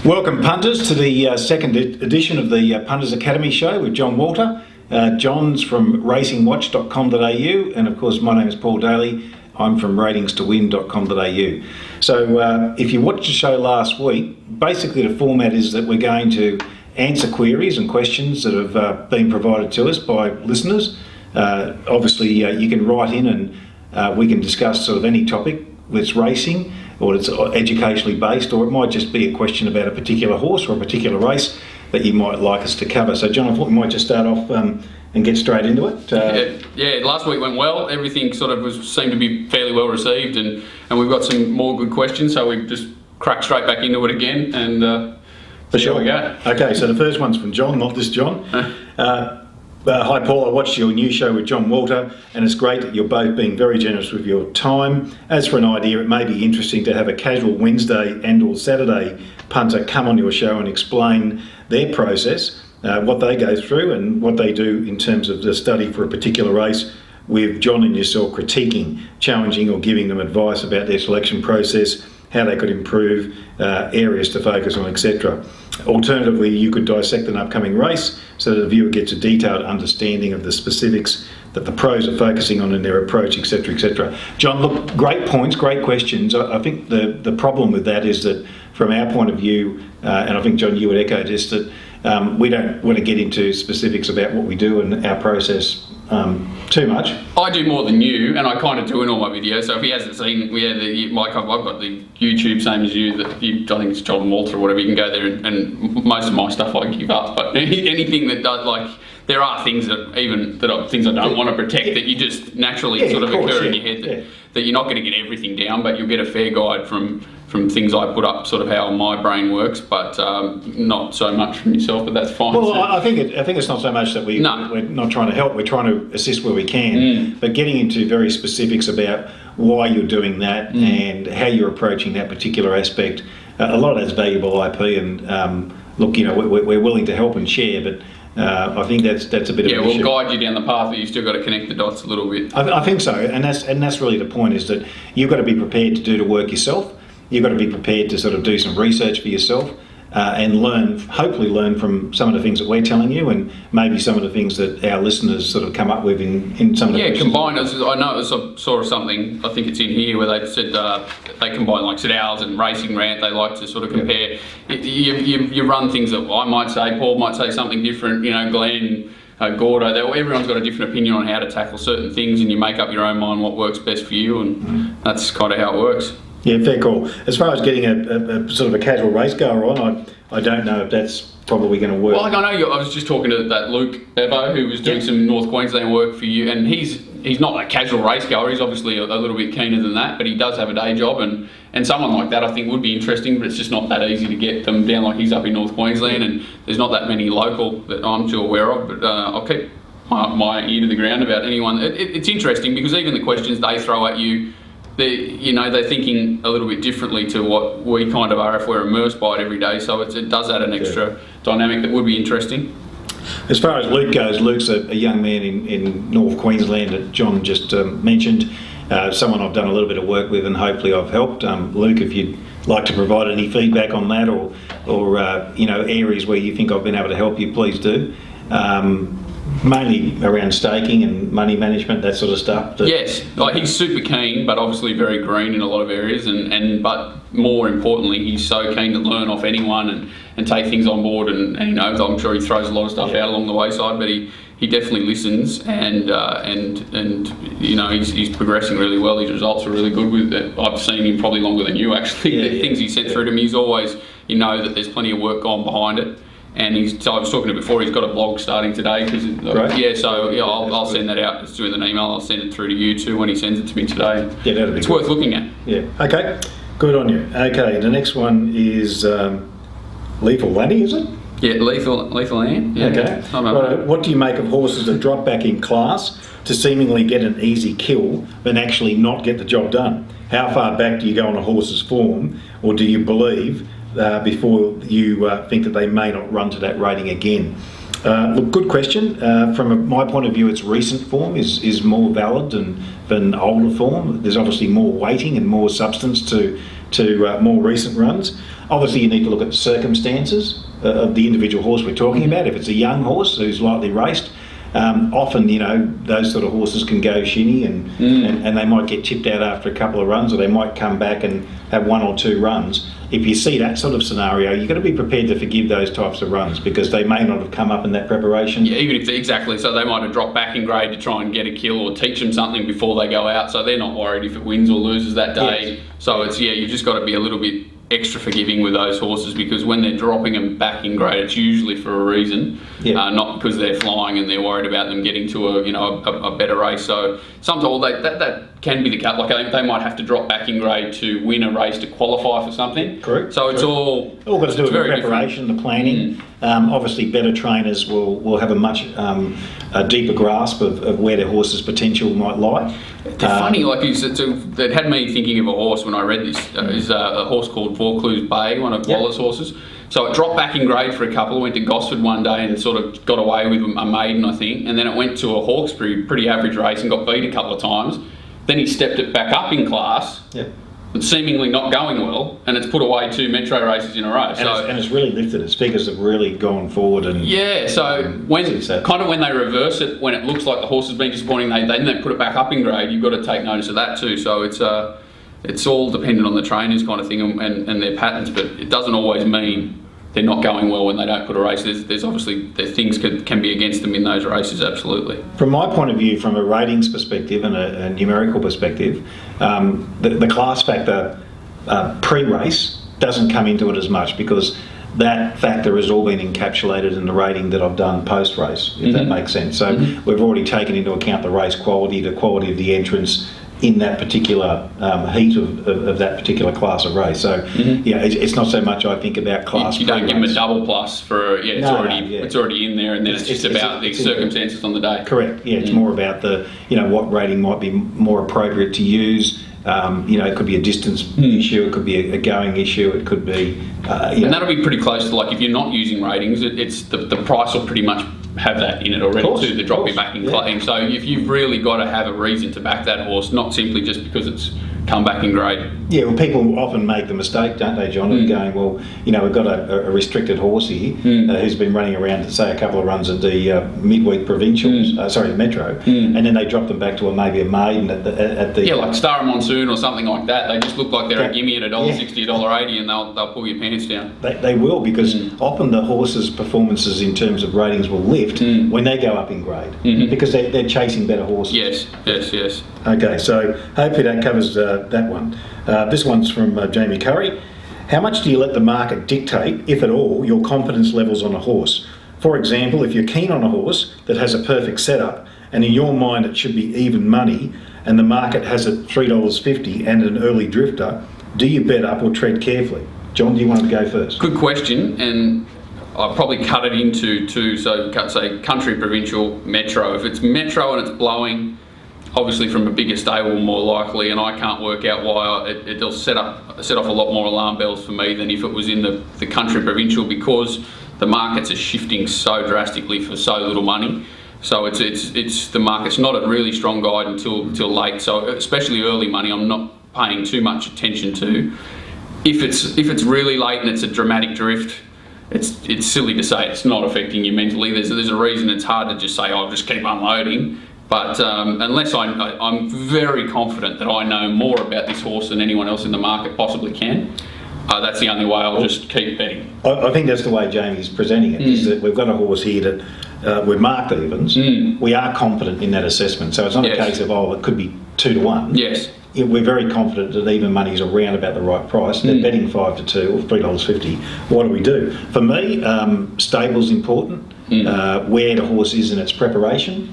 Welcome, punters, to the second edition of the Punters Academy show with John Walter. John's from racingwatch.com.au, and of course my name is Paul Daly. I'm from ratingstowin.com.au. So if you watched the show last week, basically the format is that we're going to answer queries and questions that have been provided to us by listeners. Obviously you can write in and we can discuss sort of any topic that's racing, or it's educationally based, or it might just be a question about a particular horse or a particular race that you might like us to cover. So John, I thought we might just start off and get straight into it. Yeah, last week went well. Everything sort of seemed to be fairly well received, and we've got some more good questions, so we just crack straight back into it again, and for sure. Here we go. Okay, so the first one's from John, not this John. Hi Paul, I watched your new show with John Walter, and it's great that you're both being very generous with your time. As for an idea, it may be interesting to have a casual Wednesday and or Saturday punter come on your show and explain their process, what they go through and what they do in terms of the study for a particular race, with John and yourself critiquing, challenging or giving them advice about their selection process, how they could improve, areas to focus on, etc. Alternatively, you could dissect an upcoming race so that the viewer gets a detailed understanding of the specifics that the pros are focusing on in their approach, etc., etc. John, look, great points, great questions. I think the problem with that is that from our point of view, and I think, John, you would echo this, that we don't want to get into specifics about what we do and our process too much. I do more than you, and I kind of do in all my videos. So if he hasn't seen, I've got the YouTube same as you. I think it's John Walter or whatever. You can go there, and most of my stuff I give up. But anything that does, like, there are things that things I don't want to protect that you just naturally occur in your head that you're not going to get everything down, but you'll get a fair guide from things I put up, sort of how my brain works, but not so much from yourself, but that's fine. Well, I think it's not so much that we're not trying to help, we're trying to assist where we can, but getting into very specifics about why you're doing that and how you're approaching that particular aspect. A lot of that's valuable IP, and look, we're willing to help and share, but I think that's a bit of an issue. Yeah, we'll guide you down the path, but you've still got to connect the dots a little bit. I think so, and that's really the point, is that you've got to be prepared to do the work yourself. You've got to be prepared to sort of do some research for yourself and hopefully learn from some of the things that we're telling you, and maybe some of the things that our listeners sort of come up with in some of the questions. Combine. I know I saw something, I think it's in here, where they said they combine, like said, ours and Racing Rant. They like to sort of compare. You run things that I might say, Paul might say something different, Glenn, Gordo, everyone's got a different opinion on how to tackle certain things, and you make up your own mind what works best for you, and that's kind of how it works. Yeah, fair call. As far as getting a sort of a casual race goer on, I don't know if that's probably going to work. Well, I know I was just talking to that Luke Bevo, who was doing some North Queensland work for you, and he's not a casual race goer. He's obviously a little bit keener than that, but he does have a day job, and someone like that I think would be interesting, but it's just not that easy to get them down. Like, he's up in North Queensland, and there's not that many local that I'm too aware of, but I'll keep my ear to the ground about anyone. It's interesting because even the questions they throw at you, they're thinking a little bit differently to what we kind of are if we're immersed by it every day. So it does add an extra dynamic that would be interesting. As far as Luke goes, Luke's a young man in North Queensland that John just mentioned. Someone I've done a little bit of work with, and hopefully I've helped. Luke, if you'd like to provide any feedback on that, or areas where you think I've been able to help you, please do. Mainly around staking and money management, that sort of stuff. Yes, he's super keen, but obviously very green in a lot of areas, but more importantly, he's so keen to learn off anyone and take things on board, and I'm sure he throws a lot of stuff out along the wayside, but he definitely listens, and he's progressing really well. His results are really good with it. I've seen him probably longer than you, actually. The things he sent through to me, he's always, that there's plenty of work gone behind it. And I was talking to before, he's got a blog starting today. I'll send that out. Just do it in an email. I'll send it through to you too when he sends it to me today. Yeah, that'd be worth looking at. Yeah. Okay. Good on you. Okay. The next one is Lethal Lanny, is it? Yeah, Lethal Lanny. Yeah. Okay. Right. What do you make of horses that drop back in class to seemingly get an easy kill, but actually not get the job done? How far back do you go on a horse's form, or do you believe before you think that they may not run to that rating again? Look, good question. From my point of view, its recent form is more valid than older form. There's obviously more weighting and more substance to more recent runs. Obviously, you need to look at the circumstances of the individual horse we're talking about. If it's a young horse who's lightly raced, often, those sort of horses can go shinny and they might get chipped out after a couple of runs, or they might come back and have one or two runs. If you see that sort of scenario, you've got to be prepared to forgive those types of runs because they may not have come up in that preparation. Yeah, even if exactly. So they might have dropped back in grade to try and get a kill or teach them something before they go out. So they're not worried if it wins or loses that day. Yes. So it's you've just got to be a little bit extra forgiving with those horses because when they're dropping them back in grade, it's usually for a reason, not because they're flying and they're worried about them getting to a better race. So sometimes that can be the cut. Like they might have to drop back in grade to win a race to qualify for something. Correct. So it's all got to do with the preparation, the planning. Obviously, better trainers will have a much a deeper grasp of where their horse's potential might lie. They're funny, like it had me thinking of a horse when I read this. Is a horse called Vaucluse Bay, one of Waller's horses. So it dropped back in grade for a couple, went to Gosford one day and sort of got away with a maiden, I think, and then it went to a Hawkesbury, pretty average race and got beat a couple of times. Then he stepped it back up in class, but seemingly not going well, and it's put away 2 Metro races in a row. And it's really lifted. Its figures have really gone forward. And so when they reverse it, when it looks like the horse has been disappointing, they put it back up in grade. You've got to take notice of that too. So it's all dependent on the trainers kind of thing and their patterns, but it doesn't always mean they're not going well when they don't put a race. There's obviously things can be against them in those races, absolutely. From my point of view, from a ratings perspective and a numerical perspective, the class factor pre-race doesn't come into it as much because that factor has all been encapsulated in the rating that I've done post-race, if that makes sense. So we've already taken into account the race quality, the quality of the entrance, in that particular heat of that particular class of race. So it's not so much I think about class. You don't give them a double plus for it's already in there, and then it's just about the circumstances on the day. Correct. Yeah, it's more about the what rating might be more appropriate to use. It could be a distance issue, it could be a going issue, it could be. And that'll be pretty close to if you're not using ratings, it's the price will pretty much have that in it already too, the dropping back in claim. So if you've really got to have a reason to back that horse, not simply just because it's come back in grade. Yeah, well, people often make the mistake, don't they, John, of going, well, we've got a restricted horse here who's been running around, say, a couple of runs at the midweek provincials, Metro, and then they drop them back to maybe a maiden at the... like Star and Monsoon or something like that. They just look like they're a gimme at $1.60, $1.80, and they'll pull your pants down. They will, because often the horse's performances in terms of ratings will lift when they go up in grade, because they're chasing better horses. Yes. Okay, so hopefully that covers that one. This one's from Jamie Curry. How much do you let the market dictate, if at all, your confidence levels on a horse? For example, if you're keen on a horse that has a perfect setup and in your mind it should be even money and the market has it $3.50 and an early drifter, do you bet up or tread carefully? John, do you want to go first? Good question, and I'll probably cut it into two, so say country, provincial, metro. If it's metro and it's blowing, obviously from a bigger stable more likely, and I can't work out why it'll set off a lot more alarm bells for me than if it was in the country provincial, because the markets are shifting so drastically for so little money. So it's the market's not a really strong guide until late. So especially early money, I'm not paying too much attention to. If it's really late and it's a dramatic drift, it's silly to say it's not affecting you mentally. There's a reason. It's hard to just say, I'll just keep unloading. But unless I'm very confident that I know more about this horse than anyone else in the market possibly can, that's the only way I'll just keep betting. I think that's the way Jamie's presenting it, is that we've got a horse here that we've marked evens. We are confident in that assessment. So it's not a case of, it could be 2 to 1. Yes. We're very confident that even money is around about the right price. They're betting 5 to 2 or $3.50. What do we do? For me, stable's important. Where the horse is in its preparation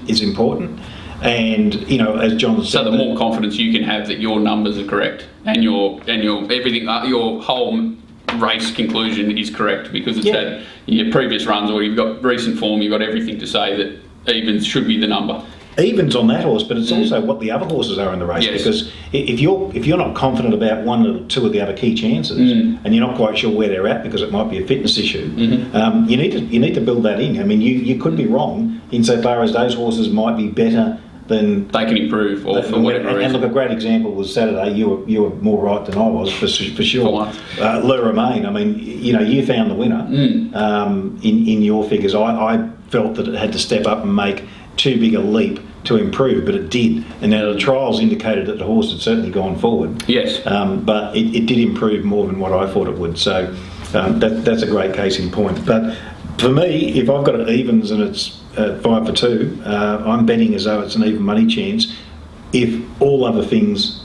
is important. And, as John said... So the more confidence you can have that your numbers are correct and your everything, your whole race conclusion is correct, because it's had your previous runs, or you've got recent form, you've got everything to say that evens should be the number. evens on that horse, but it's also what the other horses are in the race. Yes. Because if you're not confident about one or two of the other key chances, and you're not quite sure where they're at because it might be a fitness issue, you need to build that in. I mean, you could be wrong insofar as those horses might be better than they can improve, or for whatever reason. And look, a great example was Saturday. You were more right than I was for sure. Le Romain. I mean, you found the winner in your figures. I felt that it had to step up and make too big a leap to improve, but it did. And now the trials indicated that the horse had certainly gone forward. Yes. But it did improve more than what I thought it would. So that's a great case in point. But for me, if I've got it evens and it's 5 for 2, I'm betting as though it's an even money chance. If all other things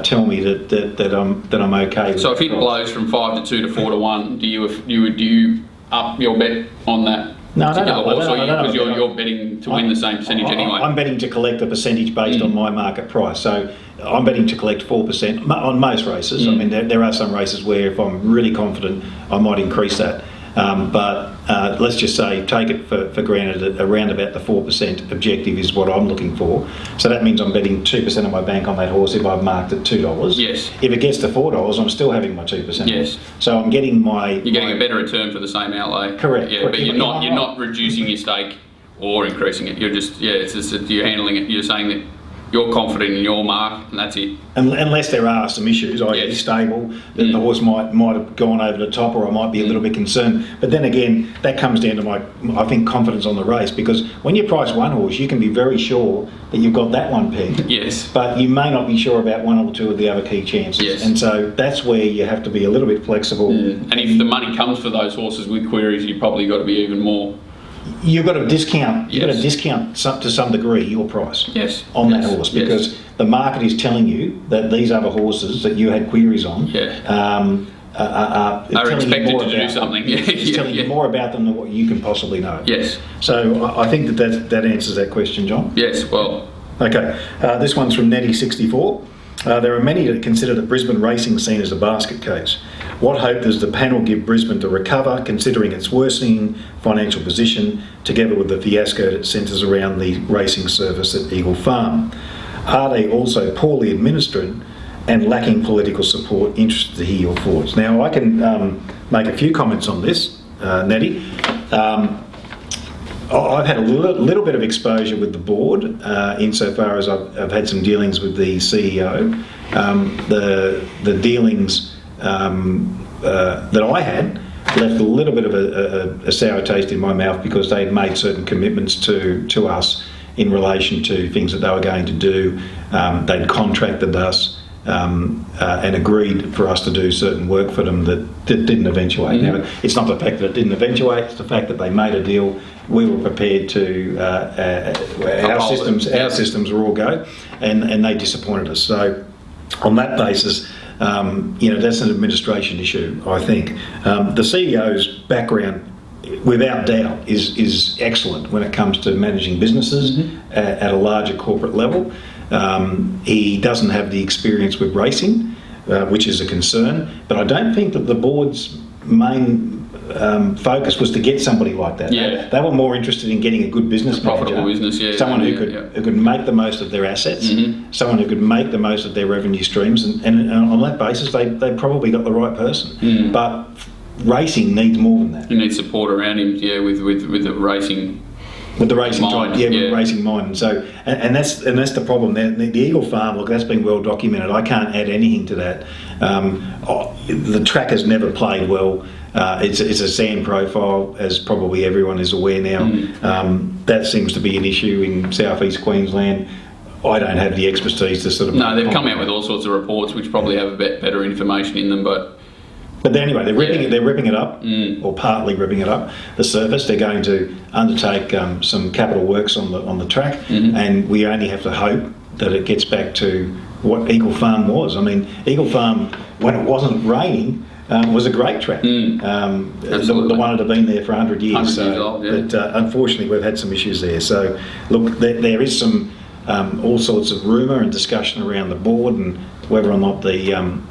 tell me that I'm okay. So if it blows from 5 to 2 to 4 to 1, do you up your bet on that? No, I don't know. Because you're betting to win the same percentage anyway. I'm betting to collect a percentage based on my market price. So I'm betting to collect 4% on most races. I mean, there are some races where if I'm really confident, I might increase that. But let's just say, take it for granted, around about the 4% objective is what I'm looking for. So that means I'm betting 2% of my bank on that horse if I've marked it $2. Yes. If it gets to $4, I'm still having my 2%. Yes. So I'm getting You're getting a better return for the same outlay. Correct. Yeah, correct. but you're not reducing your stake or increasing it. You're just you're handling it. You're saying that you're confident in your mark, and that's it. Unless there are some issues, i.e. stable, that the horse might have gone over the top, or I might be a little bit concerned. But then again, that comes down to I think, confidence on the race, because when you price one horse, you can be very sure that you've got that one pegged. Yes. But you may not be sure about one or two of the other key chances. Yes. And so that's where you have to be a little bit flexible. And if the money comes for those horses with queries, you've probably got to be even more. You've got to discount. You've got to Yes. discount to some degree your price. Yes. On that Yes. horse, because the market is telling you that these other horses that you had queries on are expected to do something. It's telling you more about them than what you can possibly know. Yes. So I think that answers that question, John. Yes. Well. Okay. This one's from Nettie64. There are many that consider the Brisbane racing scene as a basket case. What hope does the panel give Brisbane to recover, considering its worsening financial position, together with the fiasco that centres around the racing service at Eagle Farm? Are they also poorly administered and lacking political support? Interested to hear your thoughts. Now, I can make a few comments on this, Nettie. I've had a little bit of exposure with the board insofar as I've had some dealings with the CEO. The dealings that I had left a little bit of a sour taste in my mouth, because they had made certain commitments to us in relation to things that they were going to do. They'd contracted us and agreed for us to do certain work for them that didn't eventuate. Now, it's not the fact that it didn't eventuate, it's the fact that they made a deal. We were prepared to, our systems were all go, and they disappointed us. So on that basis, that's an administration issue, I think. The CEO's background, without doubt, is excellent when it comes to managing businesses at a larger corporate level. He doesn't have the experience with racing, which is a concern, but I don't think that the board's main focus was to get somebody like that. Yeah. They were more interested in getting a good business manager, profitable business, someone who could make the most of their assets, someone who could make the most of their revenue streams, and on that basis, they probably got the right person. But racing needs more than that. You need support around him, with the racing. With the racing mind, with the racing mind, and so and that's the problem. The Eagle Farm, look, that's been well documented. I can't add anything to that. The track has never played well. It's a sand profile, as probably everyone is aware now. That seems to be an issue in southeast Queensland. I don't have the expertise to sort of. No, they've come out with all sorts of reports which probably have a bit better information in them, but anyway, they're ripping it up, or partly ripping it up. The surface, they're going to undertake some capital works on the track, and we only have to hope that it gets back to what Eagle Farm was. I mean, Eagle Farm, when it wasn't raining, was a great track. The one that had been there for 100 years. 100 years old, yeah. But unfortunately, we've had some issues there. So, look, there is some all sorts of rumour and discussion around the board and whether or not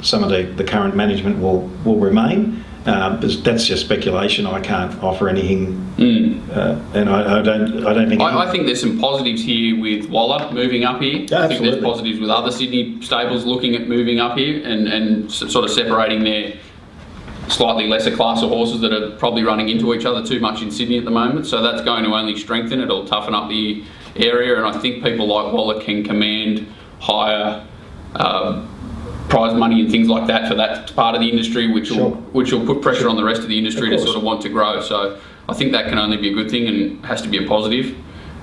some of the current management will remain. But that's just speculation. I can't offer anything, and I don't think. I think there's some positives here with Waller moving up here. I think there's positives with other Sydney stables looking at moving up here and sort of separating their slightly lesser class of horses that are probably running into each other too much in Sydney at the moment. So that's going to only strengthen it. It'll toughen up the area, and I think people like Waller can command higher prize money and things like that for that part of the industry, which will put pressure on the rest of the industry to sort of want to grow. So I think that can only be a good thing and has to be a positive.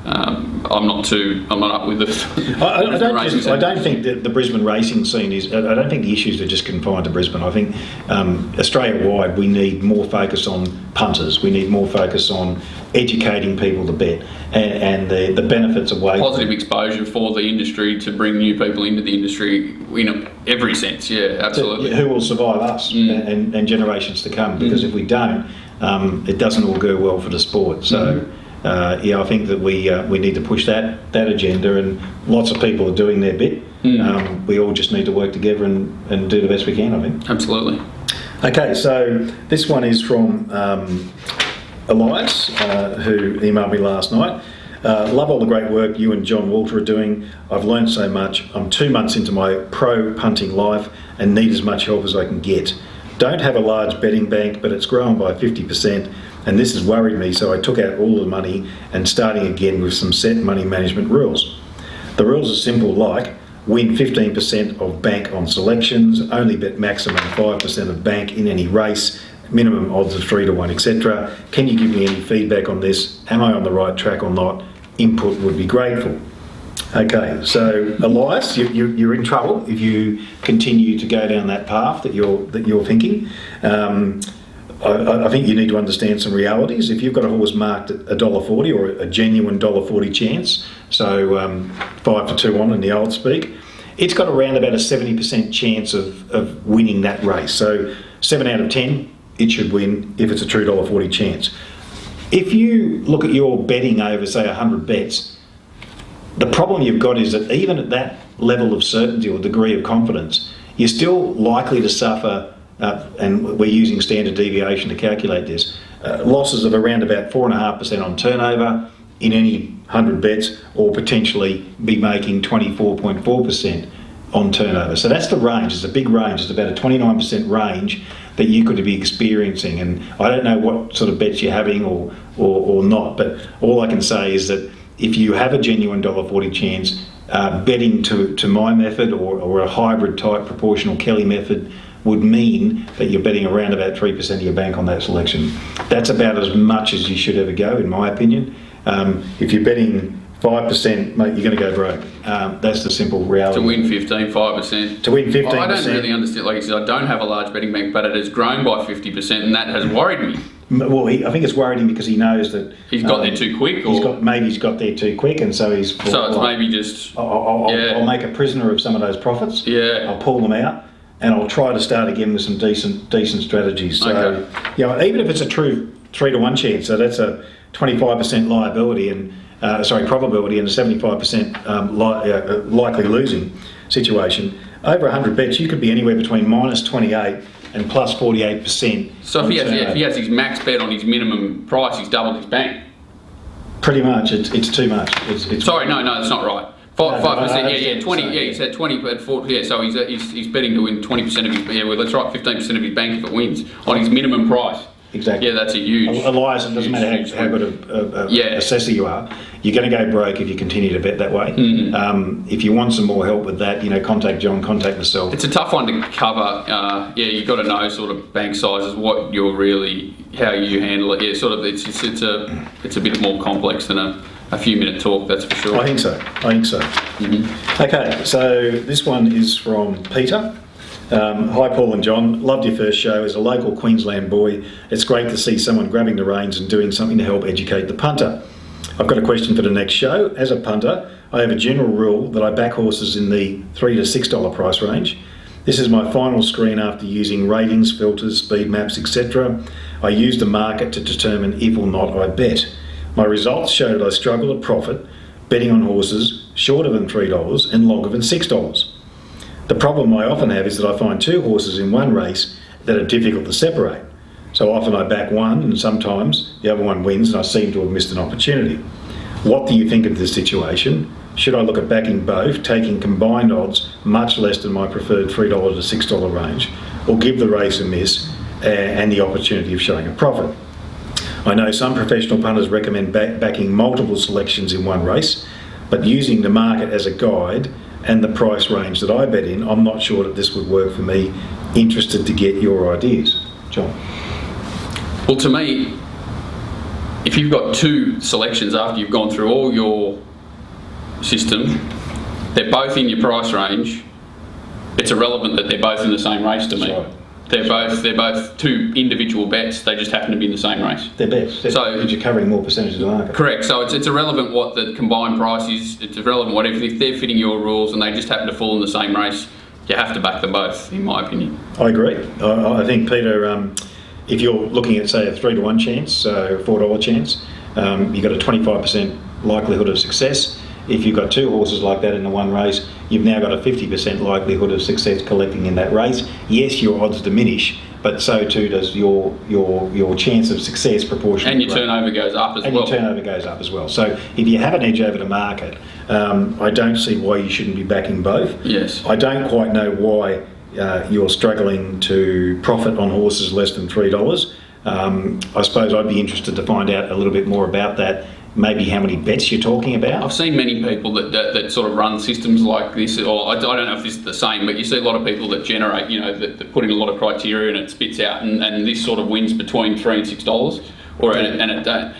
I'm not up with this. I don't think that the Brisbane racing scene is. I don't think the issues are just confined to Brisbane. I think Australia-wide we need more focus on punters. We need more focus on educating people to bet and the benefits of weight. Positive exposure for the industry to bring new people into the industry in every sense. Yeah, absolutely. Who will survive us and generations to come? Because if we don't, it doesn't all go well for the sport. So. I think that we need to push that agenda, and lots of people are doing their bit. We all just need to work together and do the best we can, I think. Absolutely. Okay, so this one is from Elias, who emailed me last night. Love all the great work you and John Walter are doing. I've learned so much. I'm 2 months into my pro punting life and need as much help as I can get. Don't have a large betting bank, but it's grown by 50%. And this has worried me, so I took out all the money and starting again with some set money management rules. The rules are simple, like win 15% of bank on selections, only bet maximum 5% of bank in any race, minimum odds of 3 to 1, etc. Can you give me any feedback on this? Am I on the right track or not? Input would be grateful. Okay, so Elias, you're in trouble if you continue to go down that path that you're thinking. I think you need to understand some realities. If you've got a horse marked at $1.40 or a genuine $1.40 chance, so 5 to 2 on in the old speak, it's got around about a 70% chance of winning that race. So 7 out of 10, it should win if it's a true $1.40 chance. If you look at your betting over, say, 100 bets, the problem you've got is that even at that level of certainty or degree of confidence, you're still likely to suffer, and we're using standard deviation to calculate this, losses of around about 4.5% on turnover in any 100 bets, or potentially be making 24.4% on turnover. So that's the range. It's a big range. It's about a 29% range that you could be experiencing. And I don't know what sort of bets you're having or not, but all I can say is that if you have a genuine $1.40 chance, betting to my method or a hybrid type proportional Kelly method would mean that you're betting around about 3% of your bank on that selection. That's about as much as you should ever go, in my opinion. If you're betting 5%, mate, you're going to go broke. That's the simple reality. To win 5%. To win 15%. I don't really understand. Like I said, I don't have a large betting bank, but it has grown by 50%, and that has worried me. Well, I think it's worried him because he knows that he's got there too quick. Or he's got there too quick, and so he's. So it's maybe just. I'll make a prisoner of some of those profits. Yeah. I'll pull them out, and I'll try to start again with some decent strategies. So, even if it's a true 3 to 1 chance, so that's a 25% liability and probability and a 75% likely losing situation. Over 100 bets, you could be anywhere between minus 28 and plus 48%. So if he has his max bet on his minimum price, he's doubled his bank. Pretty much, it's too much. Sorry, no, that's not right. 5%, 20. Yeah, he said 20 at 40. Yeah, so he's betting to win 20% of his. Yeah, well, that's right, 15% of his bank if it wins on his minimum price. Exactly. Yeah, that's a huge. Elias, it doesn't matter how good a assessor you are, you're going to go broke if you continue to bet that way. Mm-hmm. If you want some more help with that, contact John, contact myself. It's a tough one to cover. You've got to know sort of bank sizes, what you're really, how you handle it. Yeah, sort of. It's a bit more complex than a few minute talk. That's for sure. I think so. Mm-hmm. Okay, so this one is from Peter. Hi Paul and John, loved your first show. As a local Queensland boy, it's great to see someone grabbing the reins and doing something to help educate the punter. I've got a question for the next show. As a punter, I have a general rule that I back horses in the $3 to $6 price range. This is my final screen after using ratings, filters, speed maps, etc. I use the market to determine if or not I bet. My results show that I struggle to profit betting on horses shorter than $3 and longer than $6. The problem I often have is that I find two horses in one race that are difficult to separate. So often I back one and sometimes the other one wins and I seem to have missed an opportunity. What do you think of this situation? Should I look at backing both, taking combined odds much less than my preferred $3 to $6 range, or give the race a miss and the opportunity of showing a profit? I know some professional punters recommend backing multiple selections in one race, but using the market as a guide and the price range that I bet in, I'm not sure that this would work for me. Interested to get your ideas. John? Well, to me, if you've got two selections after you've gone through all your system, they're both in your price range, it's irrelevant that they're both in the same race to me. Right. They're both two individual bets, they just happen to be in the same race. They're bets, because you're covering more percentage of the market. Correct, so it's irrelevant what the combined price is, it's irrelevant what if they're fitting your rules and they just happen to fall in the same race, you have to back them both, in my opinion. I agree. I think, Peter, if you're looking at, say, a 3 to 1 chance, so a $4 chance, you've got a 25% likelihood of success. If you've got two horses like that in the one race, you've now got a 50% likelihood of success collecting in that race. Yes, your odds diminish, but so too does your chance of success proportionally. And your turnover goes up as well. And your turnover goes up as well. So if you have an edge over the market, I don't see why you shouldn't be backing both. Yes. I don't quite know why you're struggling to profit on horses less than $3. I suppose I'd be interested to find out a little bit more about that. Maybe how many bets you're talking about. I've seen many people that sort of run systems like this, or I don't know if this is the same, but you see a lot of people that generate, that put in a lot of criteria and it spits out, and this sort of wins between $3 and $6, and it don't.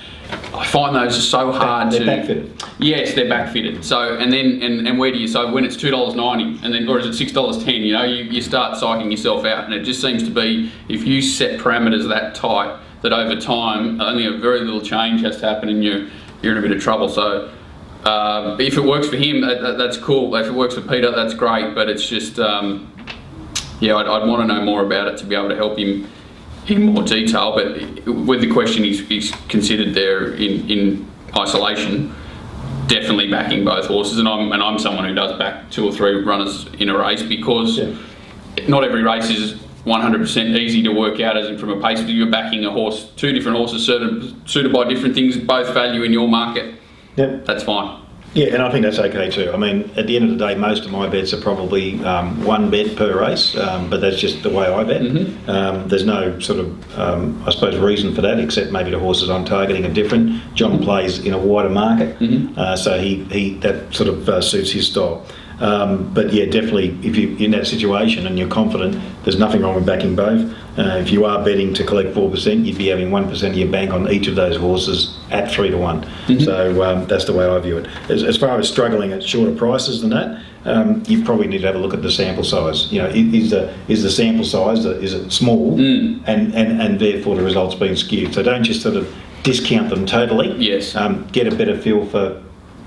I find those are so hard they're backfitted. Yes, they're backfitted. So and where do you? So when it's $2.90 and then, or is it $6.10? You start psyching yourself out, and it just seems to be, if you set parameters that tight, that over time only a very little change has to happen and you're in a bit of trouble. So if it works for him, that's cool. If it works for Peter, that's great. But it's just, I'd want to know more about it to be able to help him in more detail. But with the question he's considered there in isolation, definitely backing both horses. And I'm someone who does back 2 or 3 runners in a race, because not every race is 100% easy to work out, as in from a pace. You're backing a horse, 2 different horses suited by different things, both value in your market. Yep. That's fine. Yeah, and I think that's okay too. I mean, at the end of the day, most of my bets are probably one bet per race, but that's just the way I bet. Mm-hmm. There's no sort of, I suppose, reason for that, except maybe the horses I'm targeting are different. John plays in a wider market, so he that sort of suits his style. But yeah, definitely, if you're in that situation and you're confident, there's nothing wrong with backing both. If you are betting to collect 4%, you'd be having 1% of your bank on each of those horses at 3 to 1. So that's the way I view it. As far as struggling at shorter prices than that, you probably need to have a look at the sample size. Is the sample size, is it small, and therefore the results being skewed. So don't just sort of discount them totally. Yes. Get a better feel for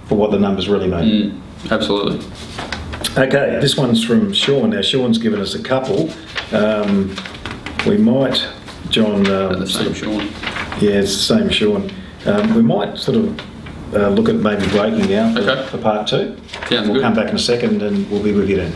what the numbers really mean. Absolutely. Okay, this one's from Sean. Now, Sean's given us a couple. We might, John... the same Sean. Yeah, it's the same Sean. We might sort of look at maybe breaking out for part 2. Sounds We'll good. come back in a second and we'll be with you then.